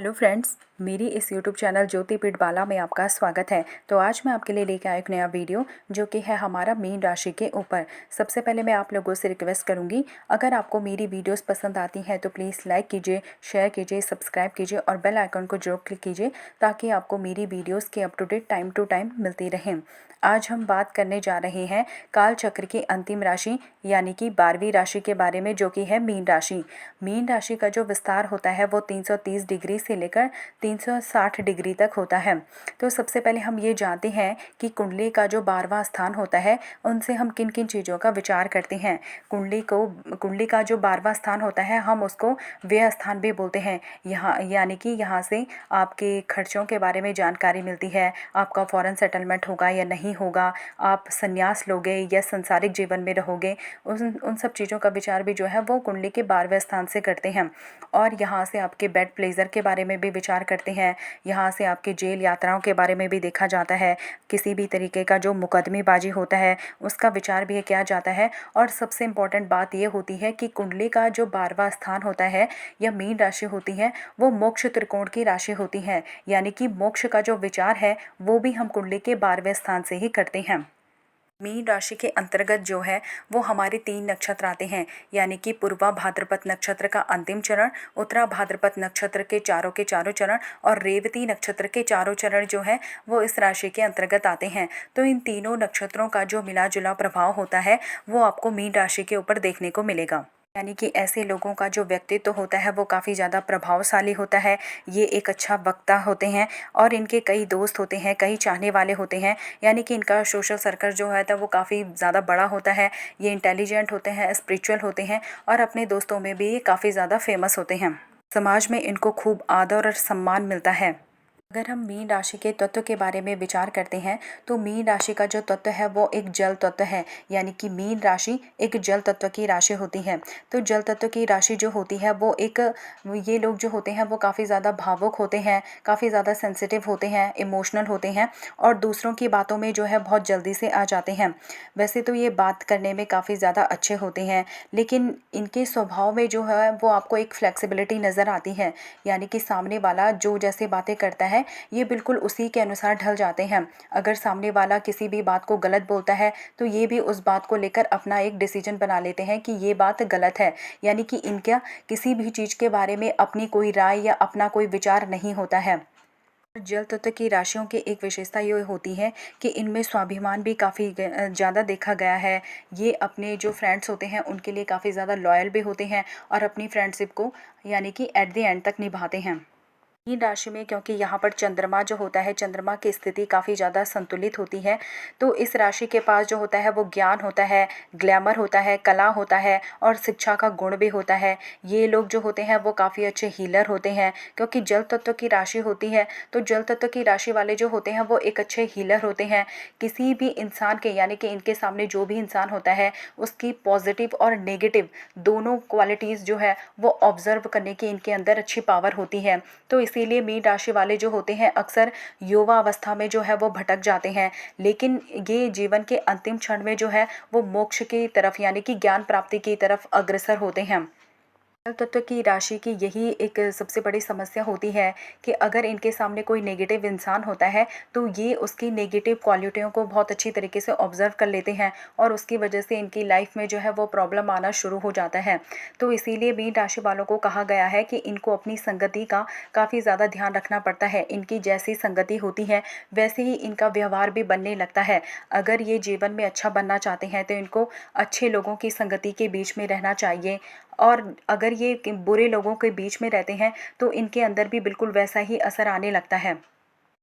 Hello friends, मेरी इस YouTube channel ज्योति पिटबाला में आपका स्वागत है। तो आज मैं आपके लिए लेकर आया एक नया वीडियो जो कि है हमारा मीन राशि के ऊपर। सबसे पहले मैं आप लोगों से रिक्वेस्ट करूंगी, अगर आपको मेरी वीडियोस पसंद आती हैं तो प्लीज़ लाइक कीजिए, शेयर कीजिए, सब्सक्राइब कीजिए और बेल आइकन को जरूर क्लिक कीजिए ताकि आपको मेरी वीडियोज़ की up to date time to time मिलती रहें। आज हम बात करने जा रहे हैं काल चक्र की अंतिम राशि यानी कि 12वीं राशि के बारे में, जो कि है मीन राशि। मीन राशि का जो विस्तार होता है वो 330 डिग्री से लेकर 360 डिग्री तक होता है। तो सबसे पहले हम ये जानते हैं कि कुंडली का जो 12वां स्थान होता है उनसे हम किन किन चीज़ों का विचार करते हैं। कुंडली का जो 12वां स्थान होता है हम उसको व्यय स्थान भी बोलते हैं। यहाँ यानी कि यहाँ से आपके खर्चों के बारे में जानकारी मिलती है, आपका फॉरेन सेटलमेंट होगा या नहीं होगा, आप संन्यास लोगे या संसारिक जीवन में रहोगे, उन सब चीज़ों का विचार भी जो है वो कुंडली के 12वें स्थान से करते हैं। और यहाँ से आपके बेड प्लेजर के बारे में भी विचार करते हैं। यहाँ से आपकी जेल यात्राओं के बारे में भी देखा जाता है। किसी भी तरीके का जो मुकदमेबाजी होता है उसका विचार भी किया जाता है। और सबसे इम्पॉर्टेंट बात ये होती है कि कुंडली का जो 12वां स्थान होता है या मीन राशि होती है वो मोक्ष त्रिकोण की राशि होती है, यानी कि मोक्ष का जो विचार है वो भी हम कुंडली के 12वें स्थान से ही करते हैं। मीन राशि के अंतर्गत जो है वो हमारे 3 नक्षत्र आते हैं, यानी कि पूर्वा भाद्रपद नक्षत्र का अंतिम चरण, उत्तरा भाद्रपद नक्षत्र के चारों चरण और रेवती नक्षत्र के चारों चरण जो है वो इस राशि के अंतर्गत आते हैं। तो इन तीनों नक्षत्रों का जो मिला जुला प्रभाव होता है वो आपको मीन राशि के ऊपर देखने को मिलेगा। यानी कि ऐसे लोगों का जो व्यक्तित्व होता है वो काफ़ी ज़्यादा प्रभावशाली होता है। ये एक अच्छा वक्ता होते हैं और इनके कई दोस्त होते हैं, कई चाहने वाले होते हैं। यानी कि इनका सोशल सर्कल जो है वो काफ़ी ज़्यादा बड़ा होता है। ये इंटेलिजेंट होते हैं, स्पिरिचुअल होते हैं और अपने दोस्तों में भी ये काफ़ी ज़्यादा फेमस होते हैं। समाज में इनको खूब आदर और सम्मान मिलता है। अगर हम मीन राशि के तत्व के बारे में विचार करते हैं तो मीन राशि का जो तत्व है वो एक जल तत्व है, यानी कि मीन राशि एक जल तत्व की राशि होती है। तो जल तत्व की राशि जो होती है वो ये लोग जो होते हैं वो काफ़ी ज़्यादा भावुक होते हैं, काफ़ी ज़्यादा सेंसिटिव होते हैं, इमोशनल होते हैं और दूसरों की बातों में जो है बहुत जल्दी से आ जाते हैं। वैसे तो ये बात करने में काफ़ी ज़्यादा अच्छे होते हैं, लेकिन इनके स्वभाव में जो है वो आपको एक फ्लेक्सिबिलिटी नज़र आती है। यानी कि सामने वाला जो जैसे बातें करता है ये बिल्कुल उसी के अनुसार ढल जाते हैं। अगर सामने वाला किसी भी बात को गलत बोलता है तो ये भी उस बात को लेकर अपना एक डिसीजन बना लेते हैं कि ये बात गलत है। यानी कि इनका किसी भी चीज़ के बारे में अपनी कोई राय या अपना कोई विचार नहीं होता है। जल तत्व की राशियों की एक विशेषता ये होती है कि इनमें स्वाभिमान भी काफ़ी ज़्यादा देखा गया है। ये अपने जो फ्रेंड्स होते हैं उनके लिए काफ़ी ज़्यादा लॉयल भी होते हैं और अपनी फ्रेंडशिप को यानी कि एट द एंड तक निभाते हैं। मीन राशि में क्योंकि यहाँ पर चंद्रमा जो होता है, चंद्रमा की स्थिति काफ़ी ज़्यादा संतुलित होती है, तो इस राशि के पास जो होता है वो ज्ञान होता है, ग्लैमर होता है, कला होता है और शिक्षा का गुण भी होता है। ये लोग जो होते हैं वो काफ़ी अच्छे हीलर होते हैं, क्योंकि जल तत्व की राशि होती है तो जल तत्व की राशि वाले जो होते हैं वो एक अच्छे हीलर होते हैं। किसी भी इंसान के यानी कि इनके सामने जो भी इंसान होता है उसकी पॉजिटिव और नेगेटिव दोनों क्वालिटीज़ जो है वो ऑब्जर्व करने की इनके अंदर अच्छी पावर होती है। तो इसीलिए मीन राशि वाले जो होते हैं अक्सर युवा अवस्था में जो है वो भटक जाते हैं, लेकिन ये जीवन के अंतिम क्षण में जो है वो मोक्ष की तरफ यानी कि ज्ञान प्राप्ति की तरफ अग्रसर होते हैं। जल तत्व की राशि की यही एक सबसे बड़ी समस्या होती है कि अगर इनके सामने कोई नेगेटिव इंसान होता है तो ये उसकी नेगेटिव क्वालिटियों को बहुत अच्छी तरीके से ऑब्जर्व कर लेते हैं और उसकी वजह से इनकी लाइफ में जो है वो प्रॉब्लम आना शुरू हो जाता है। तो इसीलिए मीन राशि वालों को कहा गया है कि इनको अपनी संगति का काफ़ी ज़्यादा ध्यान रखना पड़ता है। इनकी जैसी संगति होती है वैसे ही इनका व्यवहार भी बनने लगता है। अगर ये जीवन में अच्छा बनना चाहते हैं तो इनको अच्छे लोगों की संगति के बीच में रहना चाहिए, और अगर ये बुरे लोगों के बीच में रहते हैं तो इनके अंदर भी बिल्कुल वैसा ही असर आने लगता है।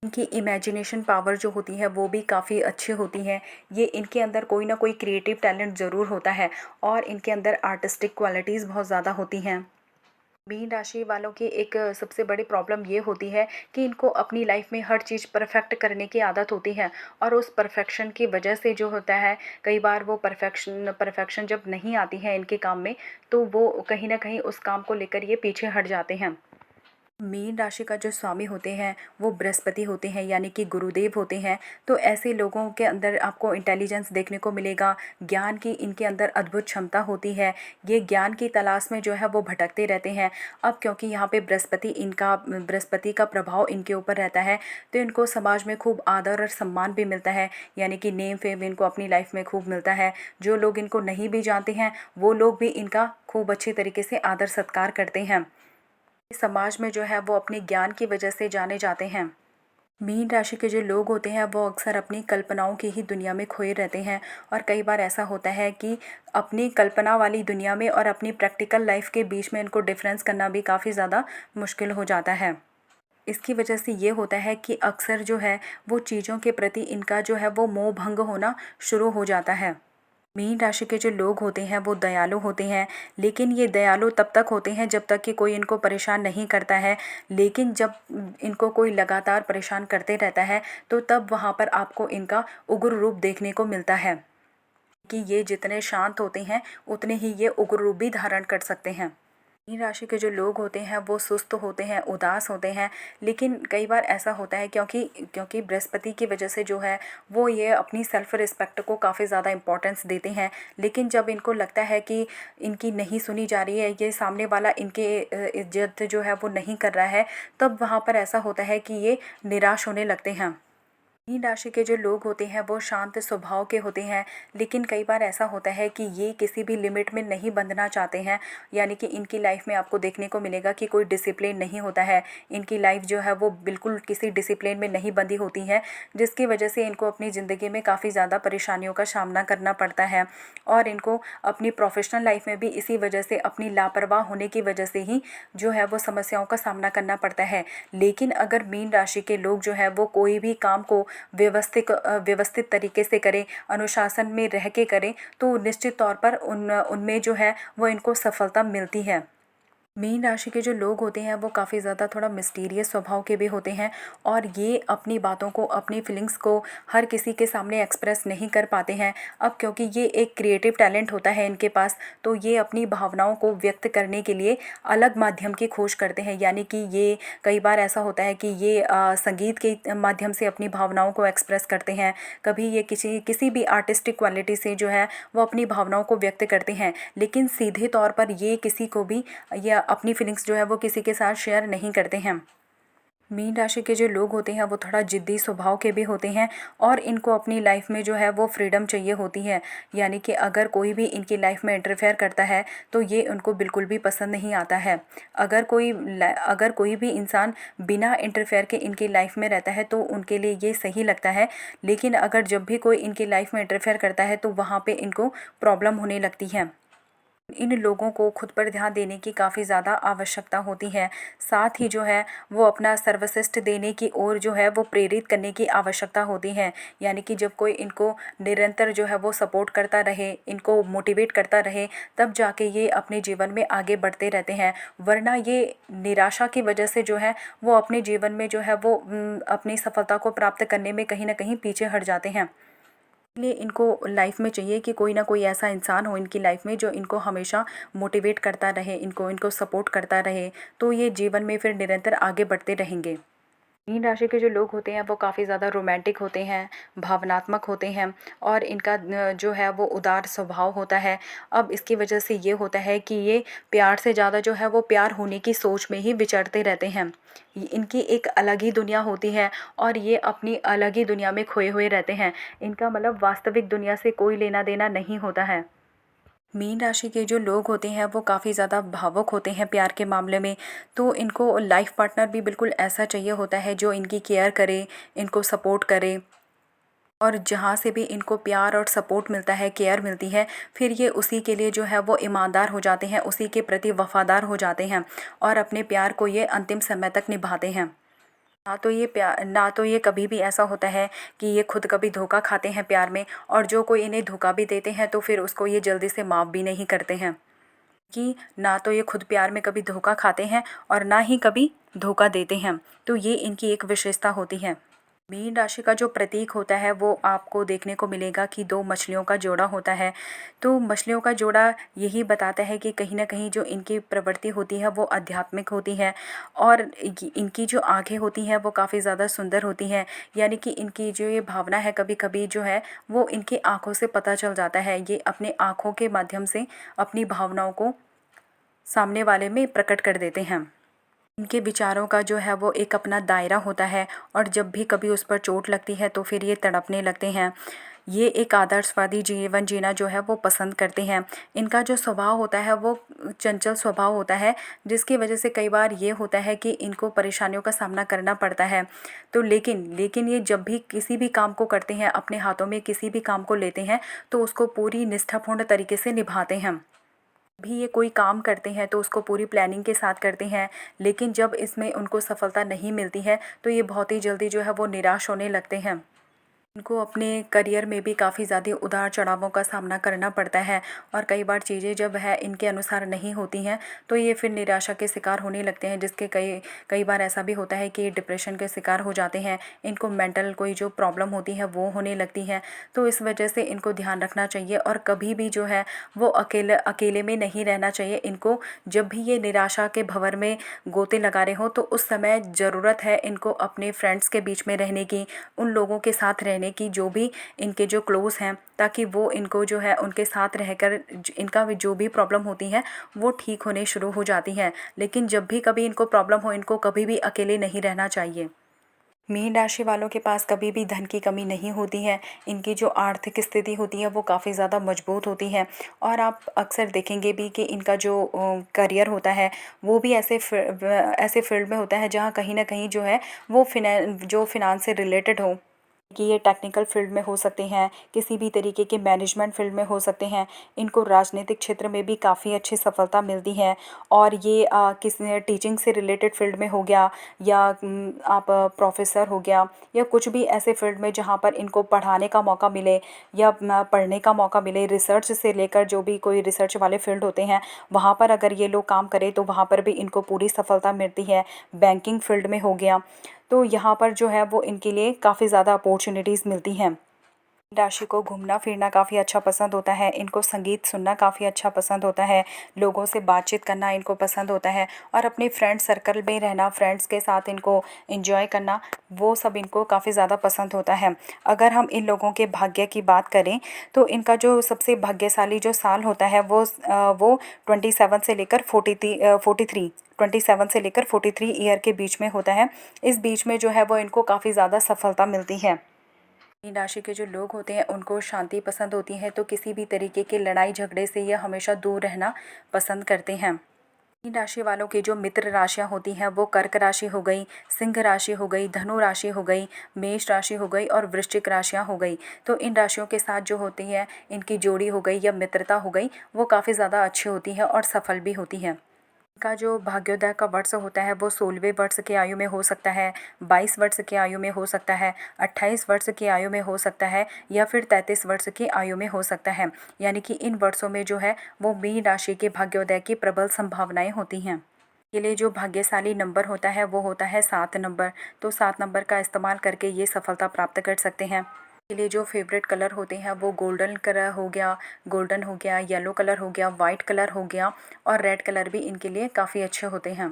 इनकी इमेजिनेशन पावर जो होती है वो भी काफ़ी अच्छी होती है। ये इनके अंदर कोई ना कोई क्रिएटिव टैलेंट ज़रूर होता है और इनके अंदर आर्टिस्टिक क्वालिटीज़ बहुत ज़्यादा होती हैं। मीन राशि वालों की एक सबसे बड़ी प्रॉब्लम ये होती है कि इनको अपनी लाइफ में हर चीज़ परफेक्ट करने की आदत होती है और उस परफेक्शन की वजह से जो होता है कई बार वो परफेक्शन जब नहीं आती है इनके काम में तो वो कहीं ना कहीं उस काम को लेकर ये पीछे हट जाते हैं। मीन राशि का जो स्वामी होते हैं वो बृहस्पति होते हैं, यानी कि गुरुदेव होते हैं। तो ऐसे लोगों के अंदर आपको इंटेलिजेंस देखने को मिलेगा, ज्ञान की इनके अंदर अद्भुत क्षमता होती है। ये ज्ञान की तलाश में जो है वो भटकते रहते हैं। अब क्योंकि यहाँ पे बृहस्पति का प्रभाव इनके ऊपर रहता है, तो इनको समाज में खूब आदर और सम्मान भी मिलता है, यानी कि नेम फेम इनको अपनी लाइफ में खूब मिलता है। जो लोग इनको नहीं भी जानते हैं वो लोग भी इनका खूब अच्छी तरीके से आदर सत्कार करते हैं। समाज में जो है वो अपने ज्ञान की वजह से जाने जाते हैं। मीन राशि के जो लोग होते हैं वो अक्सर अपनी कल्पनाओं की ही दुनिया में खोए रहते हैं, और कई बार ऐसा होता है कि अपनी कल्पना वाली दुनिया में और अपनी प्रैक्टिकल लाइफ के बीच में इनको डिफरेंस करना भी काफ़ी ज़्यादा मुश्किल हो जाता है। इसकी वजह से ये होता है कि अक्सर जो है वो चीज़ों के प्रति इनका जो है वो मोह भंग होना शुरू हो जाता है। मीन राशि के जो लोग होते हैं वो दयालु होते हैं, लेकिन ये दयालु तब तक होते हैं जब तक कि कोई इनको परेशान नहीं करता है। लेकिन जब इनको कोई लगातार परेशान करते रहता है तो तब वहाँ पर आपको इनका उग्र रूप देखने को मिलता है, कि ये जितने शांत होते हैं उतने ही ये उग्र रूप भी धारण कर सकते हैं। मीन राशि के जो लोग होते हैं वो सुस्त होते हैं, उदास होते हैं, लेकिन कई बार ऐसा होता है क्योंकि क्योंकि बृहस्पति की वजह से जो है वो ये अपनी सेल्फ रिस्पेक्ट को काफ़ी ज़्यादा इम्पोर्टेंस देते हैं। लेकिन जब इनको लगता है कि इनकी नहीं सुनी जा रही है, ये सामने वाला इनके इज्जत जो है वो नहीं कर रहा है, तब वहाँ पर ऐसा होता है कि ये निराश होने लगते हैं। मीन राशि के जो लोग होते हैं वो शांत स्वभाव के होते हैं, लेकिन कई बार ऐसा होता है कि ये किसी भी लिमिट में नहीं बंधना चाहते हैं, यानी कि इनकी लाइफ में आपको देखने को मिलेगा कि कोई डिसिप्लिन नहीं होता है। इनकी लाइफ जो है वो बिल्कुल किसी डिसिप्लिन में नहीं बंधी होती है, जिसकी वजह से इनको अपनी ज़िंदगी में काफ़ी ज़्यादा परेशानियों का सामना करना पड़ता है। और इनको अपनी प्रोफेशनल लाइफ में भी इसी वजह से, अपनी लापरवाह होने की वजह से ही जो है वो समस्याओं का सामना करना पड़ता है। लेकिन अगर मीन राशि के लोग जो है वो कोई भी काम को व्यवस्थित तरीके से करें, अनुशासन में रह के करें, तो निश्चित तौर पर उनमें जो है वो इनको सफलता मिलती है। मीन राशि के जो लोग होते हैं वो काफ़ी ज़्यादा थोड़ा मिस्टीरियस स्वभाव के भी होते हैं, और ये अपनी बातों को, अपनी फीलिंग्स को हर किसी के सामने एक्सप्रेस नहीं कर पाते हैं। अब क्योंकि ये एक क्रिएटिव टैलेंट होता है इनके पास, तो ये अपनी भावनाओं को व्यक्त करने के लिए अलग माध्यम की खोज करते हैं। यानी कि ये कई बार ऐसा होता है कि ये संगीत के माध्यम से अपनी भावनाओं को एक्सप्रेस करते हैं, कभी ये किसी किसी भी आर्टिस्टिक क्वालिटी से जो है वो अपनी भावनाओं को व्यक्त करते हैं। लेकिन सीधे तौर पर ये किसी को भी या अपनी फीलिंग्स जो है वो किसी के साथ शेयर नहीं करते हैं। मीन राशि के जो लोग होते हैं वो थोड़ा जिद्दी स्वभाव के भी होते हैं, और इनको अपनी लाइफ में जो है वो फ्रीडम चाहिए होती है। यानी कि अगर कोई भी इनकी लाइफ में इंटरफेयर करता है तो ये उनको बिल्कुल भी पसंद नहीं आता है। अगर कोई भी इंसान बिना इंटरफेयर के इनकी लाइफ में रहता है तो उनके लिए ये सही लगता है। लेकिन अगर जब भी कोई इनकी लाइफ में इंटरफेयर करता है तो वहाँ पे इनको प्रॉब्लम होने लगती है। इन लोगों को खुद पर ध्यान देने की काफ़ी ज़्यादा आवश्यकता होती है। साथ ही जो है वो अपना सर्वश्रेष्ठ देने की ओर जो है वो प्रेरित करने की आवश्यकता होती है। यानी कि जब कोई इनको निरंतर जो है वो सपोर्ट करता रहे, इनको मोटिवेट करता रहे, तब जाके ये अपने जीवन में आगे बढ़ते रहते हैं। वरना ये निराशा की वजह से जो है वो अपने जीवन में जो है वो अपनी सफलता को प्राप्त करने में कहीं ना कहीं पीछे हट जाते हैं। इसलिए इनको लाइफ में चाहिए कि कोई ना कोई ऐसा इंसान हो इनकी लाइफ में जो इनको हमेशा मोटिवेट करता रहे, इनको इनको सपोर्ट करता रहे, तो ये जीवन में फिर निरंतर आगे बढ़ते रहेंगे। मीन राशि के जो लोग होते हैं वो काफ़ी ज़्यादा रोमांटिक होते हैं, भावनात्मक होते हैं, और इनका जो है वो उदार स्वभाव होता है। अब इसकी वजह से ये होता है कि ये प्यार से ज़्यादा जो है वो प्यार होने की सोच में ही विचरते रहते हैं। इनकी एक अलग ही दुनिया होती है, और ये अपनी अलग ही दुनिया में खोए हुए रहते हैं। इनका मतलब वास्तविक दुनिया से कोई लेना देना नहीं होता है। मीन राशि के जो लोग होते हैं वो काफ़ी ज़्यादा भावुक होते हैं प्यार के मामले में, तो इनको लाइफ पार्टनर भी बिल्कुल ऐसा चाहिए होता है जो इनकी केयर करे, इनको सपोर्ट करे, और जहाँ से भी इनको प्यार और सपोर्ट मिलता है, केयर मिलती है, फिर ये उसी के लिए जो है वो ईमानदार हो जाते हैं, उसी के प्रति वफादार हो जाते हैं, और अपने प्यार को ये अंतिम समय तक निभाते हैं। ना तो ये कभी भी ऐसा होता है कि ये खुद कभी धोखा खाते हैं प्यार में, और जो कोई इन्हें धोखा भी देते हैं तो फिर उसको ये जल्दी से माफ़ भी नहीं करते हैं। कि ना तो ये खुद प्यार में कभी धोखा खाते हैं और ना ही कभी धोखा देते हैं, तो ये इनकी एक विशेषता होती है। मीन राशि का जो प्रतीक होता है वो आपको देखने को मिलेगा कि दो मछलियों का जोड़ा होता है। तो मछलियों का जोड़ा यही बताता है कि कहीं न कहीं जो इनकी प्रवृत्ति होती है वो आध्यात्मिक होती है और इनकी जो आँखें होती हैं वो काफ़ी ज़्यादा सुंदर होती हैं। यानी कि इनकी जो ये भावना है कभी-कभी जो है वो इनकी आँखों से पता चल जाता है। ये अपनी आँखों के माध्यम से अपनी भावनाओं को सामने वाले में प्रकट कर देते हैं। इनके विचारों का जो है वो एक अपना दायरा होता है और जब भी कभी उस पर चोट लगती है तो फिर ये तड़पने लगते हैं। ये एक आदर्शवादी जीवन जीना जो है वो पसंद करते हैं। इनका जो स्वभाव होता है वो चंचल स्वभाव होता है, जिसकी वजह से कई बार ये होता है कि इनको परेशानियों का सामना करना पड़ता है। तो लेकिन ये जब भी किसी भी काम को करते हैं, अपने हाथों में किसी भी काम को लेते हैं तो उसको पूरी निष्ठापूर्ण तरीके से निभाते हैं। भी ये कोई काम करते हैं तो उसको पूरी प्लानिंग के साथ करते हैं, लेकिन जब इसमें उनको सफलता नहीं मिलती है तो ये बहुत ही जल्दी जो है वो निराश होने लगते हैं। इनको अपने करियर में भी काफ़ी ज़्यादा उतार चढ़ावों का सामना करना पड़ता है और कई बार चीज़ें जब है इनके अनुसार नहीं होती हैं तो ये फिर निराशा के शिकार होने लगते हैं, जिसके कई कई बार ऐसा भी होता है कि डिप्रेशन के शिकार हो जाते हैं। इनको मेंटल कोई जो प्रॉब्लम होती है वो होने लगती है। तो इस वजह से इनको ध्यान रखना चाहिए और कभी भी जो है वो अकेले अकेले में नहीं रहना चाहिए इनको। जब भी ये निराशा के भंवर में गोते लगा रहे हो तो उस समय ज़रूरत है इनको अपने फ्रेंड्स के बीच में रहने की, उन लोगों के साथ रहने की जो भी इनके जो क्लोज़ हैं, ताकि वो इनको जो है उनके साथ रहकर इनका जो भी प्रॉब्लम होती है वो ठीक होने शुरू हो जाती है। लेकिन जब भी कभी इनको प्रॉब्लम हो, इनको कभी भी अकेले नहीं रहना चाहिए। मीन राशि वालों के पास कभी भी धन की कमी नहीं होती है। इनकी जो आर्थिक स्थिति होती है वो काफ़ी ज़्यादा मजबूत होती है और आप अक्सर देखेंगे भी कि इनका जो करियर होता है वो भी ऐसे फील्ड में होता है जहाँ कहीं ना कहीं जो है वो फिनांस से रिलेटेड हो, कि ये टेक्निकल फील्ड में हो सकते हैं, किसी भी तरीके के मैनेजमेंट फील्ड में हो सकते हैं। इनको राजनीतिक क्षेत्र में भी काफ़ी अच्छी सफलता मिलती है और ये किसी टीचिंग से रिलेटेड फील्ड में हो गया या आप प्रोफेसर हो गया या कुछ भी ऐसे फील्ड में जहाँ पर इनको पढ़ाने का मौका मिले या पढ़ने का मौका मिले, रिसर्च से लेकर जो भी कोई रिसर्च वाले फील्ड होते हैं वहाँ पर अगर ये लोग काम करें तो वहाँ पर भी इनको पूरी सफलता मिलती है। बैंकिंग फील्ड में हो गया तो यहाँ पर जो है वो इनके लिए काफ़ी ज़्यादा अपॉर्चुनिटीज़ मिलती हैं। राशि को घूमना फिरना काफ़ी अच्छा पसंद होता है। इनको संगीत सुनना काफ़ी अच्छा पसंद होता है। लोगों से बातचीत करना इनको पसंद होता है और अपने फ्रेंड सर्कल में रहना, फ्रेंड्स के साथ इनको एंजॉय करना, वो सब इनको काफ़ी ज़्यादा पसंद होता है। अगर हम इन लोगों के भाग्य की बात करें तो इनका जो सबसे भाग्यशाली जो साल होता है वो 27 से लेकर 43 ईयर के बीच में होता है। इस बीच में जो है वो इनको काफ़ी ज़्यादा सफलता मिलती है। मीन राशि के जो लोग होते हैं उनको शांति पसंद होती है, तो किसी भी तरीके के लड़ाई झगड़े से ये हमेशा दूर रहना पसंद करते हैं। मीन राशि वालों की जो मित्र राशियां होती हैं वो कर्क राशि हो गई, सिंह राशि हो गई, धनु राशि हो गई, मेष राशि हो गई और वृश्चिक राशियां हो गई। तो इन राशियों के साथ जो होती है इनकी जोड़ी हो गई या मित्रता हो गई वो काफ़ी ज़्यादा अच्छी होती है और सफल भी होती है। का जो भाग्योदय का वर्ष होता है वो 16वें वर्ष की आयु में हो सकता है, 22 वर्ष की आयु में हो सकता है, 28 वर्ष की आयु में हो सकता है या फिर 33 वर्ष की आयु में हो सकता है। यानी कि इन वर्षों में जो है वो मीन राशि के भाग्योदय की प्रबल संभावनाएं होती हैं। के लिए जो भाग्यशाली नंबर होता है वो होता है 7 नंबर। तो 7 नंबर का इस्तेमाल करके ये सफलता प्राप्त कर सकते हैं। के लिए जो फेवरेट कलर होते हैं वो गोल्डन हो गया, येलो कलर हो गया, वाइट कलर हो गया और रेड कलर भी इनके लिए काफ़ी अच्छे होते हैं।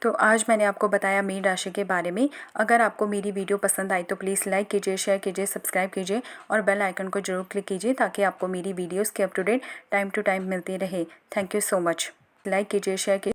तो आज मैंने आपको बताया मीन राशि के बारे में। अगर आपको मेरी वीडियो पसंद आई तो प्लीज़ लाइक कीजिए, शेयर कीजिए, सब्सक्राइब कीजिए और बेल आइकन को जरूर क्लिक कीजिए ताकि आपको मेरी वीडियोस की up to date time to time मिलती रहे। Thank you so much. Like कीजिए, शेयर कीजिए।